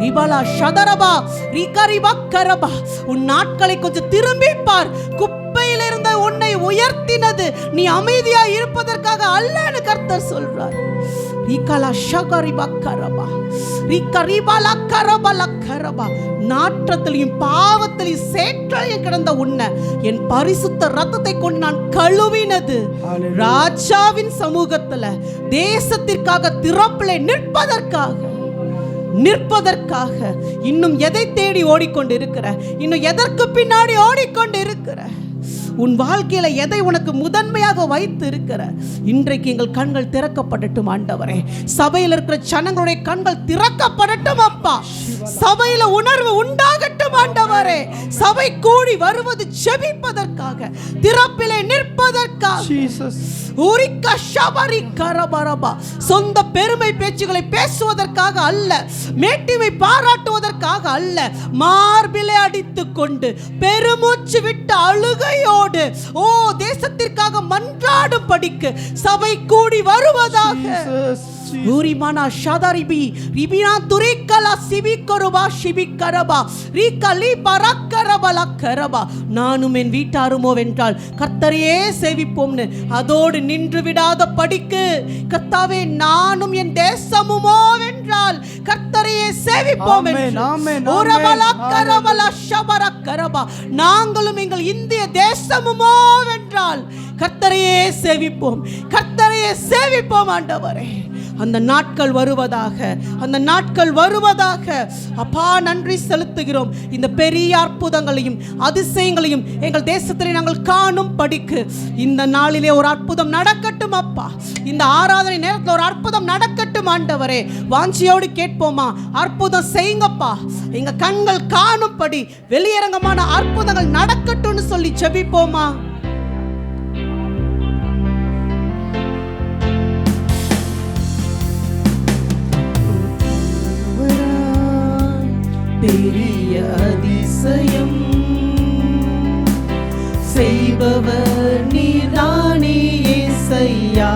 ரிபலா ஷதரபா ரிகரிபா கரபா. உன் நாட்களை கொஞ்சம் திரும்பி பார். குப்பையில் இருந்த உன்னை உன்னை உயர்த்தினது நீ அமைதியாய் இருப்பதற்காக அல்லன்னு கர்த்தர் சொல்றார். நாற்றத்திலையும் பாவத்திலையும் சேற்றையும் கிடந்த உன்னை என் பரிசுத்த ரத்தத்தை கொண்டு நான் கழுவினது ராஜாவின் சமூகத்துல தேசத்திற்காக திறப்பிலே நிற்பதற்காக. இன்னும் எதை தேடி ஓடிக்கொண்டு இருக்கிற? இன்னும் எதற்கு பின்னாடி ஓடிக்கொண்டு இருக்கிற? உன் வாழ்க்கையில எதை உனக்கு முதன்மையாக வைத்து இருக்கிற? இன்றைக்கு எங்கள் கண்கள் திறக்கப்படட்டும் ஆண்டவரே. சபையில் இருக்கிற ஜனங்களுடைய கண்கள் திறக்கப்படட்டும் அப்பா. சபையில உணர்வு உண்டாகட்டும் ஆண்டவரே. சபை கூடி வருவது ஜெபிப்பதற்காக, திறப்பிலே நிற்பதற்காக. சொந்த பெருமை பேச்சுகளை பேசுவதற்காக அல்ல, மேட்டிமை பாராட்டுவதற்காக அல்ல, மார்பிலே அடித்துக் கொண்டு பெருமூச்சு விட்டு அழுகையோடு தேசத்திற்காக மன்றாடும் படிக்கு சபை கூடி வருவதாக. நானும் என் வீட்டாருமோ வென்றால் கர்த்தரையே சேவிப்போம்னு அதோடு நின்று விடாத படிக்கு, கர்த்தாவே நானும் என் தேசமுமோ வென்றால் கர்த்தரையே சேவிப்போம். நாங்களும் எங்கள் இந்திய தேசமுமோ வென்றால் கர்த்தரையே சேவிப்போம், கர்த்தரையே சேவிப்போம் ஆண்டவரே. அந்த நாட்கள் வருவதாக அப்பா நன்றி செலுத்துகிறோம். இந்த பெரிய அற்புதங்களையும் அதிசயங்களையும் எங்கள் தேசத்திலே நாங்கள் காணும் படிக்கு இந்த நாளிலே ஒரு அற்புதம் நடக்கட்டும் அப்பா. இந்த ஆராதனை நேரத்தில் ஒரு அற்புதம் நடக்கட்டும் ஆண்டவரே. வாஞ்சியோடு கேட்போமா? அற்புதம் செய்யுங்கப்பா, எங்க கண்கள் காணும்படி வெளியரங்கமான அற்புதங்கள் நடக்கட்டும்னு சொல்லி ஜெபிப்போமா? பெரிய அதிசயம் செய்பவர் நீதானே இயேசையா.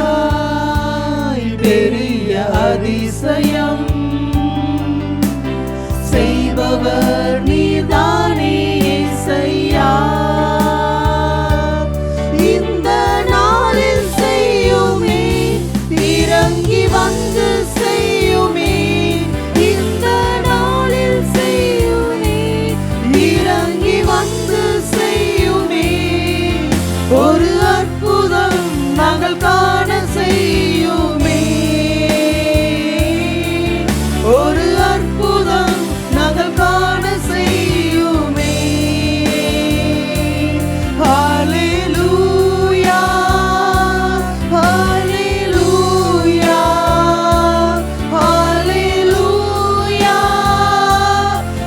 ஒருவராய் பெரிய அதிசயம் செய்பவர் நீதானே இயேசையா. இந்த நாளில் செய்யுமே, இறங்கி வந்து செய்யுமே. இந்த நாளில் செய்யுமே, இறங்கி வந்து செய்யுமே. ஒரு அற்புதம் நாங்கள் காண செய்யுமே. ஒரு அற்புதம் நாங்கள் காண செய்யுமே. ஹல்லேலூயா, ஹல்லேலூயா, ஹல்லேலூயா,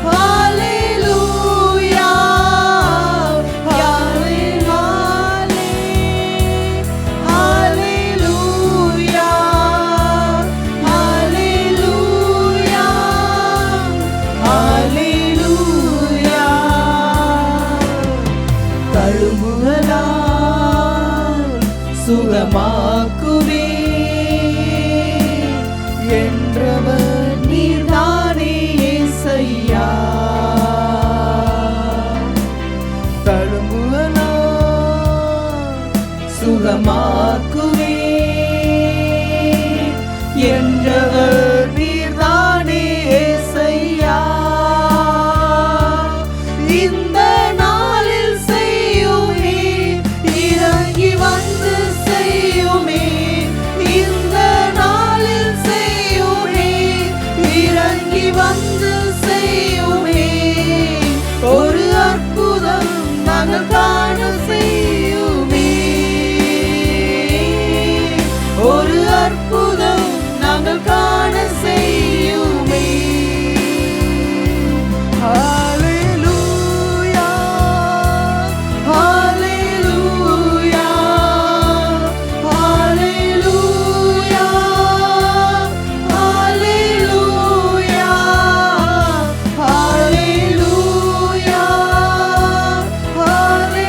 ஹல்லேலூயா, ஹல்லேலூயா, ஹல்லேலூயா, ஹல்லேலூயா. தழும்புகளால் சுகமாக்குவே என்றவர் நீதானே இயேசையா. தழும்புகளால் சுகமாக்குவே என்றவர் நீதானே இயேசையா. இந்த நாளில் செய்யுமே, இறங்கி வந்து செய்யுமே. இந்த நாளில் செய்யுமே, இறங்கி வந்து செய்யுமே. ஒரு அற்புதம் நாங்கள் காண செய்யுமே. ஒரு அற்புதம் நாங்கள் காண செய்யுமே. ஹல்லேலூயா, ஹல்லேலூயா, ஹல்லேலூயா, ஹல்லேலூயா, ஹல்லேலூயா,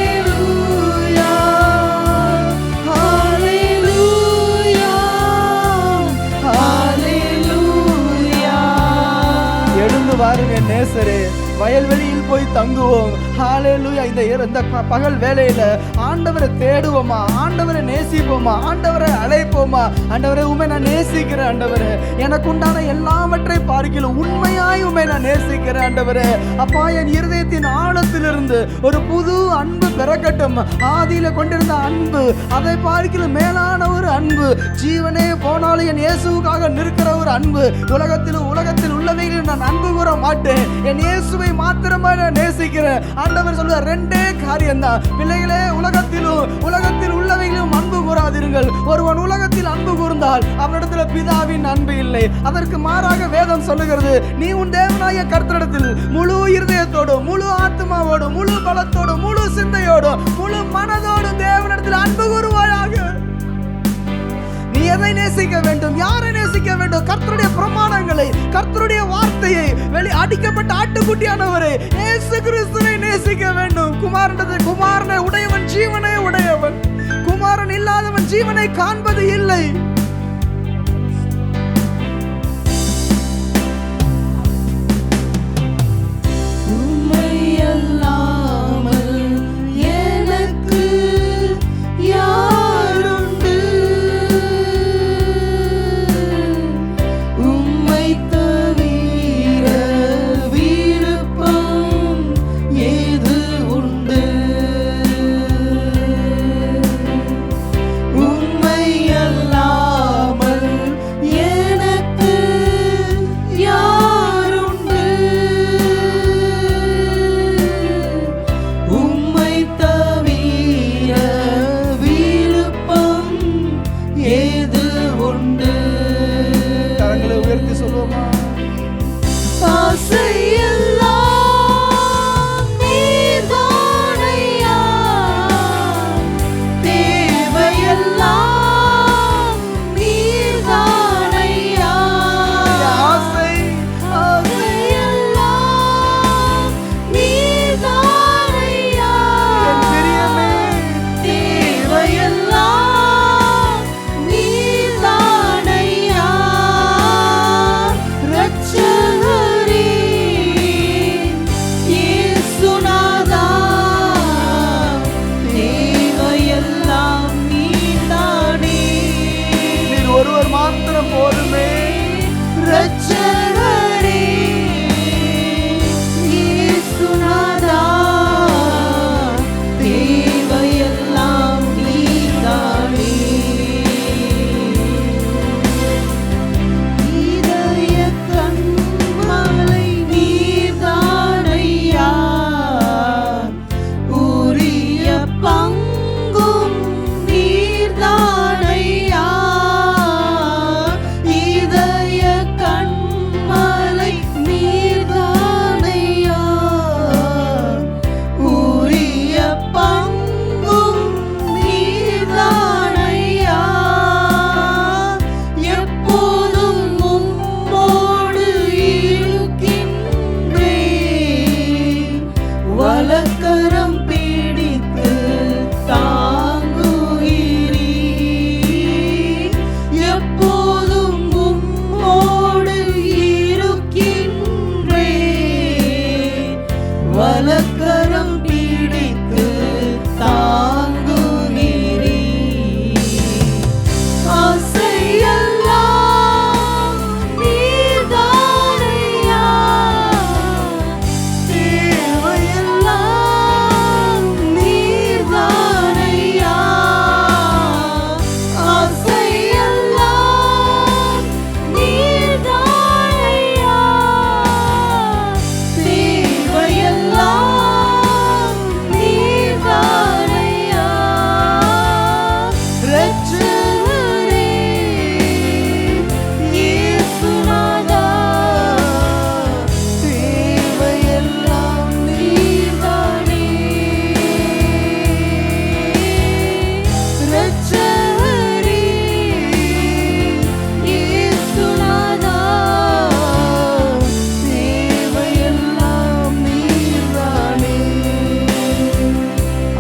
ஹல்லேலூயா, ஹல்லேலூயா, ஹல்லேலூயா. எழுந்து வாருங்க நேசரே, வயல்வெளியில் போய் தங்குவோம். ஹalleluya. இந்த பகல் வேளையில ஆண்டவரை தேடுவோமா, ஆண்டவரை நேசிப்போமா, ஆண்டவரை அழைப்போமா. ஆண்டவரே, உம்மை நான் நேசிக்கிறேன் ஆண்டவரே, எனக்கு உண்டான எல்லாவற்றை பார்க்கிலும் உண்மையாய் உம்மை நான் நேசிக்கிறேன் ஆண்டவரே. அப்பா, என் இருதயத்தின் ஆழத்திலிருந்து ஒரு புது அன்பு பிறக்கட்டும். ஆதியில கொண்டிருந்த அன்பு, அதை பார்க்கிலும் மேலான ஒரு அன்பு, ஜீவனே போனாலும் என் இயேசுவுக்காக நிற்கிற ஒரு அன்பு. உலகத்தில் உள்ளவைகளில் நான் அன்பு கூற மாட்டேன், என் இயேசுவை மாத்திரமா நான் நேசிக்கிறேன். ஆண்டவர் சொல்லுவார், ரெண்டே காரியம்தான் பிள்ளைகளே, உலகத்தில் உள்ளவைகளிலும் அன்பு கூறாதீர்கள். ஒருவன் உலகத்தில் அன்பு கூர்ந்தால் அவனிடத்தில் பிதாவின் அன்பு இல்லை. அதற்கு மாறாக வேதம் சொல்லுகிறது, நீ உன் தேவனாய கர்த்தரிடத்தில் முழு இருதயத்தோடு, முழு ஆத்மாவோடு, முழு பலத்தோடு, முழு சிந்தையோடு, முழு மனதோடு தேவனிடத்தில் அன்பு கூறுவாயாக. நீ எதை நேசிக்க வேண்டும், யாரை நேசிக்க வேண்டும்? கர்த்தருடைய பிரமாணங்களை, கர்த்தருடைய வார்த்தையை, அடிக்கப்பட்ட ஆட்டுக்குட்டியானவரை, இயேசு கிறிஸ்துவை நேசிக்க வேண்டும். குமாரனை உடையவன் ஜீவனை உடையவன், குமாரன் இல்லாதவன் ஜீவனை காண்பது இல்லை.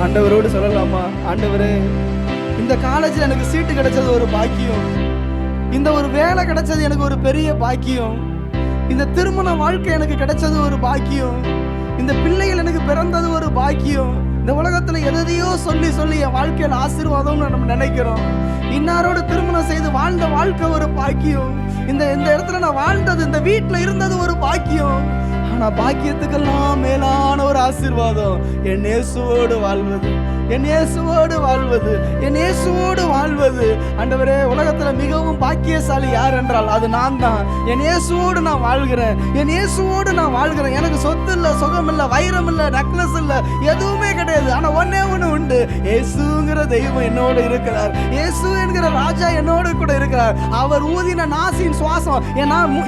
ஆண்டவரோடு சொல்லலாமா, ஆண்டவரே, இந்த காலேஜில் எனக்கு சீட்டு கிடைச்சது ஒரு பாக்கியம், இந்த ஒரு வேலை கிடைச்சது எனக்கு ஒரு பெரிய பாக்கியம், இந்த திருமண வாழ்க்கை எனக்கு கிடைச்சது ஒரு பாக்கியம், இந்த பிள்ளைகள் எனக்கு பிறந்தது ஒரு பாக்கியம். இந்த உலகத்துல எதையோ சொல்லி சொல்லி என் வாழ்க்கையில் ஆசீர்வாதம்னு நம்ம நினைக்கிறோம். இன்னாரோட திருமணம் செய்து வாழ்ந்த வாழ்க்கை ஒரு பாக்கியம். இந்த இடத்துல நான் வாழ்ந்தது, இந்த வீட்டுல இருந்தது ஒரு பாக்கியம். ஆனா பாக்கியத்துக்கெல்லாம் மேலான ஒரு ஆசீர்வாதம் என் இயேசுவோடு வாழ்வது, என் இயேசுவோடு வாழ்வது, என் இயேசுவோடு வாழ்வது. ஆண்டவரே, உலகத்துல மிகவும் பாக்கியசாலி யார் என்றால் அது நான் தான். என் இயேசுவோடு நான் வாழ்கிறேன், என் இயேசுவோடு நான் வாழ்கிறேன். எனக்கு சொத்து இல்லை, சுகம் இல்லை, வைரம் இல்லை, நெக்லஸ் இல்லை, எதுவுமே கிடையாது. ஆனா ஒன்னே ஒண்ணு உண்டு, இயேசுங்கிற தெய்வம் என்னோடு இருக்கிறார். இயேசு என்கிற ராஜா என்னோடு கூட இருக்கிறார். அவர் ஊதின நாசின் சுவாசம்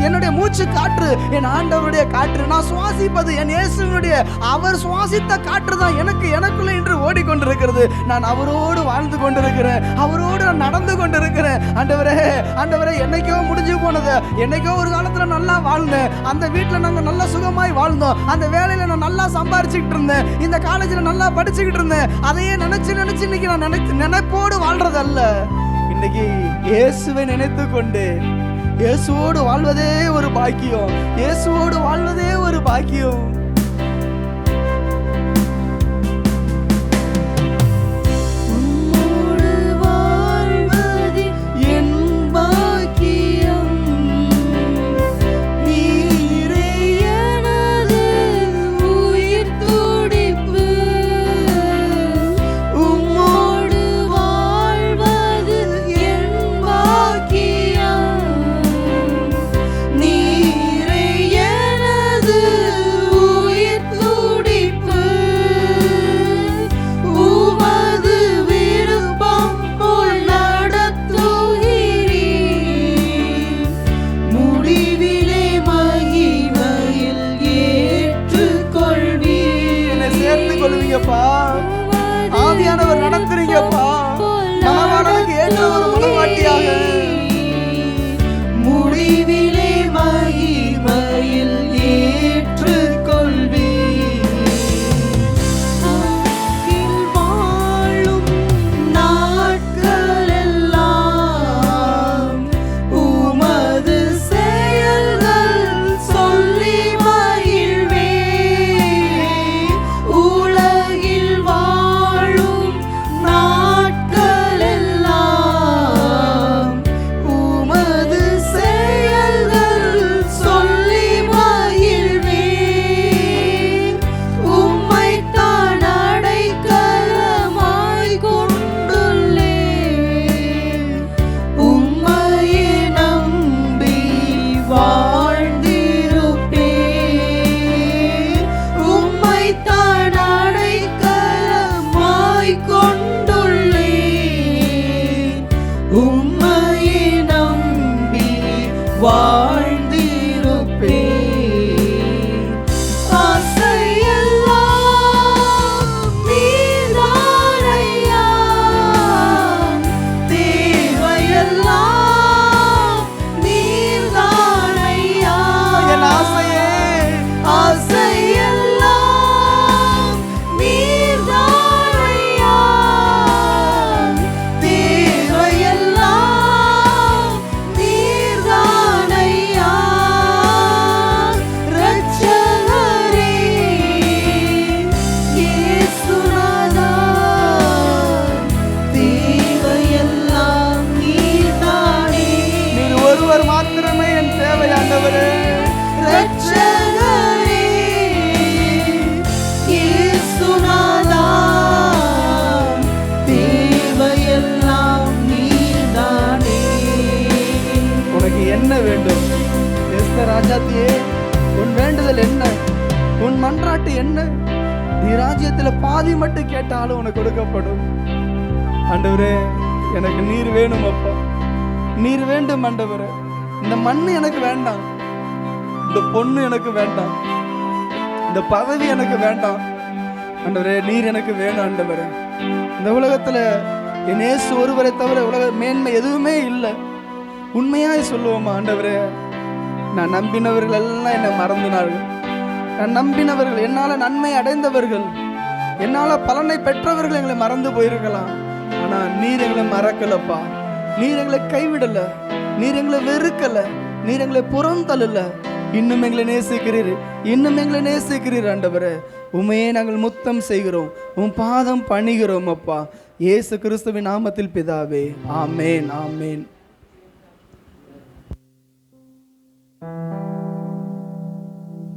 என்னுடைய மூச்சு காற்று, என் ஆண்டவருடைய காற்று. நான் சுவாசிப்பது என் இயேசுனுடைய, அவர் சுவாசித்த காற்று தான் எனக்குள்ள இன்று ஓடிக்கொண்டிருக்கிறது. நான் அவரோடு வாழ்ந்து கொண்டிருக்கிறேன், அவரோடு நான் நடந்து கொண்டிருக்கிறேன். ஆண்டவரே, என்னைக்கோ முடிஞ்சு போனது, என்னைக்கோ ஒரு காலத்துல நல்லா வாழ்ந்தேன். அந்த வீட்டுல நாங்க நல்லா சுகமாய் வாழ்ந்தோம். அந்த வேலையில நான் நல்லா சம்பாரிச்சுக்கிட்டு இருந்தேன். இந்த காலேஜ்ல நல்லா படிச்சுக்கிட்டு இருந்தேன். அதையே நினைச்சு இன்னைக்கு நான் நினைப்போடு வாழ்றதல்ல. இன்னைக்கு இயேசுவை நினைத்து கொண்டு இயேசுவோடு வாழ்வதே ஒரு பாக்கியம், இயேசுவோடு வாழ்வதே ஒரு பாக்கியம். ஆவியானவர் நடத்துறீங்கப்பா, மனவாளனுக்கு ஏற்ற ஒரு மனவாட்டியாக. முடிவிலே மகிமையில் ஏற்றுக்கொள்வி. வாழும் நாட்கள் எல்லாம் உமது செயல்கள் சொல்லி மகிழ்வே. உலகில் வாழும் நாட்கள் எல்லாம் உமது செயல்கள் சொல்லி மகிழ்வே. உம்மைத்தான் அடைக்கலமாய் கொண்டுள்ளேன். உம்மையே நம்பி வாழ்ந்திருப்பேன். உம்மைத்தான் அடைக்கலமாய் கொண்டுள்ளேன். உம்மையே நம்பி வாழ்ந்திருப்பேன். ஆசையெல்லாம் நீர்தானையா, தேவையெல்லாம் நீர்தானையா. என் ஆசையெல்லாம் நீர்தானையா, தேவையெல்லாம் நீர்தானையா. ரட்சகரே இயேசுநாதா, தேவையெல்லாம் நீர்தானே. நீர் ஒருவர் மாத்திரமே என் தேவை ஆண்டவரே. ரட்சகரே இயேசுநாதா, தேவையெல்லாம் நீர்தானே. உனக்கு என்ன வேண்டும் எஸ்தர் ராஜாத்தியே? உன் வேண்டுதல் என்ன? உன் மன்றாட்டு என்ன? நீ ராஜ்யத்தில் பாதி மட்டும் கேட்டாலும் உனக்கு கொடுக்கப்படும். ஆண்டவரே, எனக்கு நீர் வேணும் அப்பா, நீர் வேண்டும் ஆண்டவரே. இந்த மண்ணு எனக்கு வேண்டாம், இந்த பொண்ணு எனக்கு வேண்டாம், இந்த பதவி எனக்கு வேண்டாம் ஆண்டவரே. நீர் எனக்கு வேணும் ஆண்டவரே. இந்த உலகத்துல என் இயேசு ஒருவரை தவிர உலக மேன்மை எதுவுமே இல்லை. உண்மையாய் சொல்லுவோமா ஆண்டவரே? நான் நம்பினவர்கள் எல்லாம் என்னை மறந்துனார்கள். நான் நம்பினவர்கள், என்னால நன்மை அடைந்தவர்கள், என்னால பலனை பெற்றவர்கள் எங்களை மறந்து போயிருக்கலாம். ஆனா நீர் எங்களை மறக்கலப்பா, நீர் எங்களை கைவிடல, நீர் எங்களை வெறுக்கல, நீர் எங்களை புறம் தள்ளல. இன்னும் எங்களை நேசிக்கிறீர், இன்னும் எங்களை நேசிக்கிறீர் ஆண்டவரே. உமையே நாங்கள் முத்தம் செய்கிறோம், உம் பாதம் பணிகிறோம் அப்பா. இயேசு கிறிஸ்துவின் நாமத்தில் பிதாவே, ஆமேன், ஆமேன்.